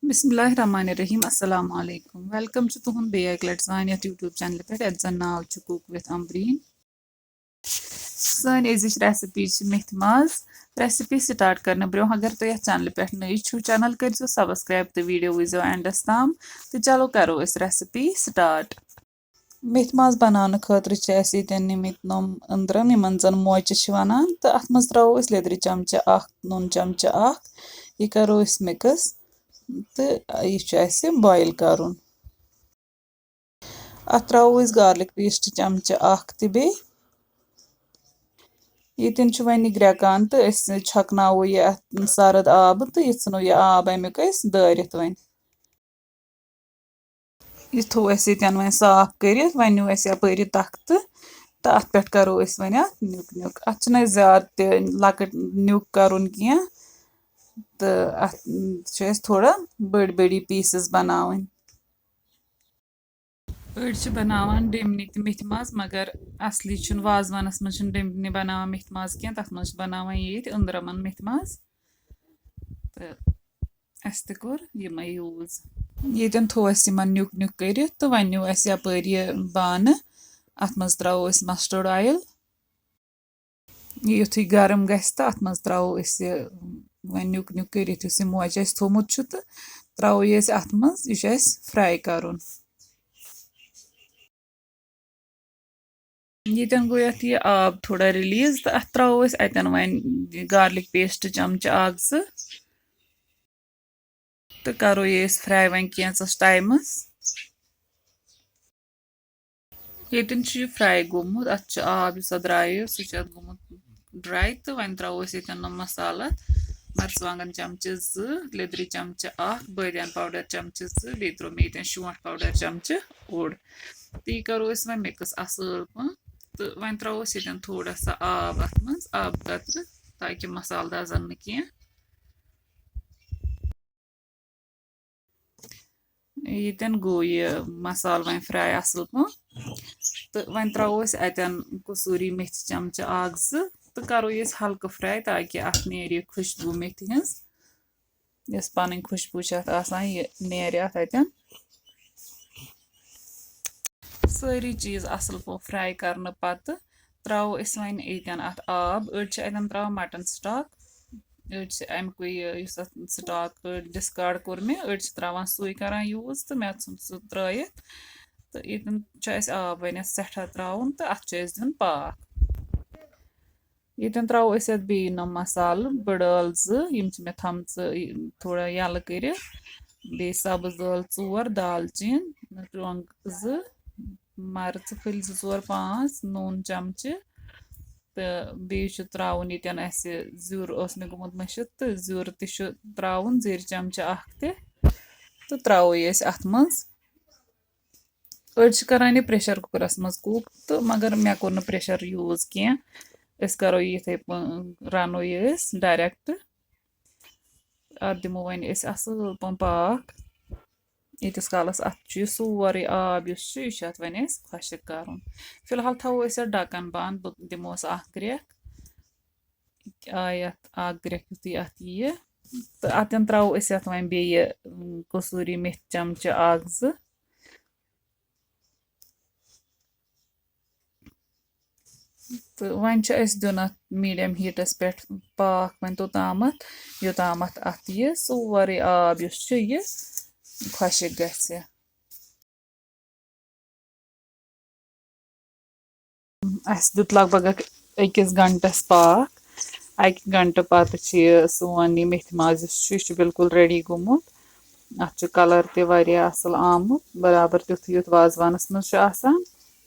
बिस्मिल्लाहिर्रहमानिर्रहीम अस्सलाम वालेकुम वेलकम टू तुहन बे एक लट सान यूट्यूब चैनल पे जन नाव कुक विथ अम्बरीन सन अजिच रेसिपी मेथ माज रेसिपी स्टार्ट करने ब्रो अगर तुम चैनल पे नई छो चैनल करो सब्सक्राइब तो वीडियो वो एंडस तम तो चलो करो रेसिपी स्टार्ट मेथ माज बनाने खतर निमित नम अंदरम इन जन मोचे वनान तो अत मज त्रो लेदर चमचा नून चमचा यह करो मिक्स तो यह बॉयल कर अत त्रो गार्लिक पेस्ट चमचा तो बे ये वन ग्रेकान तो छकनो यह सर्द आब तो यह नो यह आब अमुक दारित वन यह थो वन साफ कर वन नु यपर तख्त तो अत पे करो वन नुक नुक अत ज्यादा लकट नुक कर तो अत थोड़ा बड़ी बड़ी पीसेस बनावन अड़ बनावान डेमनी तो मेथ माज मगर असली वाजवानस मज डेमनी बनावान मेथ माज कह तथ मज बनावान ये अंदरमन मेथ माज तो अस कोर यमे यूज ये थो नुक नुक कर तो वन नु यपर बान अत मज त्रो मस्टर्ड ऑयल युथु गर्म गस तो अत मज त्रो वन नुक नुक कर मोच थोमुत तो त्रो अत मज यह फ्राई कर यन गो ये आब थोड़ा रिलीज तो अत त्रो अतन वन गार्लिक पेस्ट चमचा तो करो ये फ्राई वन कैंस टाइमस ये फ्राई गोमुत अत आब द्राय सह गोमुत ड्राई तो वन त्रो ये मसाला मरचवांगन चमचे लेदर चमचा बादियान पाउडर चमचे बे त्रो मे शोंठ पाउडर चमचे ओड़ तो यह करो वन मिक्स असल तो वन त्रो ये थोड़ा सा आब अत मज आब कतर ताकि मसाल दजन न कह ये गो यह मसाल वन फ्राई असल तो वन त्रो अतन कसूरी मेथी चमचा तो करो ये हल्का फ्राई ताकि अत नेर खुशबू मेथी हज पन खुशबू यह नेर अतन सारी चीज असल पो फ्राई करने पत त्रो वन ये अत आब अड़ अतन त्रा मटन स्टॉक अड़ अमुक स्टॉक डिस्कार्ड कोर मे अड़ त्रा सुई कर यूज तो मे सह त्रित तो ये आब वन सठा त्राउन तो अत दिन पाक ये त्रो बे नम मसाल बड़ल मे थम थोड़ा यल कर बे सब्ज दाल 4 दालचीन रंग मर्च फल 2 5 नून चमचे तो बे त्राउन ये जुर मे गोमुत मशित तो जुर त्राउन जीर चमचा तो त्रो ये अत मज अड़ करान प्रेशर कुकरस मज कुक तो मगर मे कोर प्रेशर यूज कह करो ये रनो ये डायरेक्ट अत दिमो वन असल पन पाक यीस कालस अत सोरे आब यह वन खुश कर फिलहाल थो ढक्कन बंद दिमो ग्रेक ग्रेक युति अत यह तो अतन त्रो वन बे कसूरी मेथ चमचा तो वन दिन मीडियम हीटस पे पाक वन तोताम योताम अत यह सोरे आब यह खुश गि दुत लगभग अकिस घंटस पाक अक घंटे पत सोन यह मेथ माज बिल्कुल रेडी गोमुत अत कलर ते असल आमुत बराबर तुथ युथ वाजवानस मज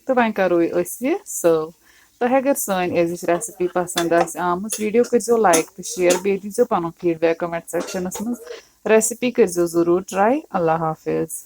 तो वन करो यह सर्व तो अगर सन अजिच रेसिपी पसंद आम वीडियो करो लाइक तो शेयर बे दीजिए पन फीडबैक कमेंट सेक्शनस मज रेसिपी करो जरूर ट्राई अल्लाह हाफिज।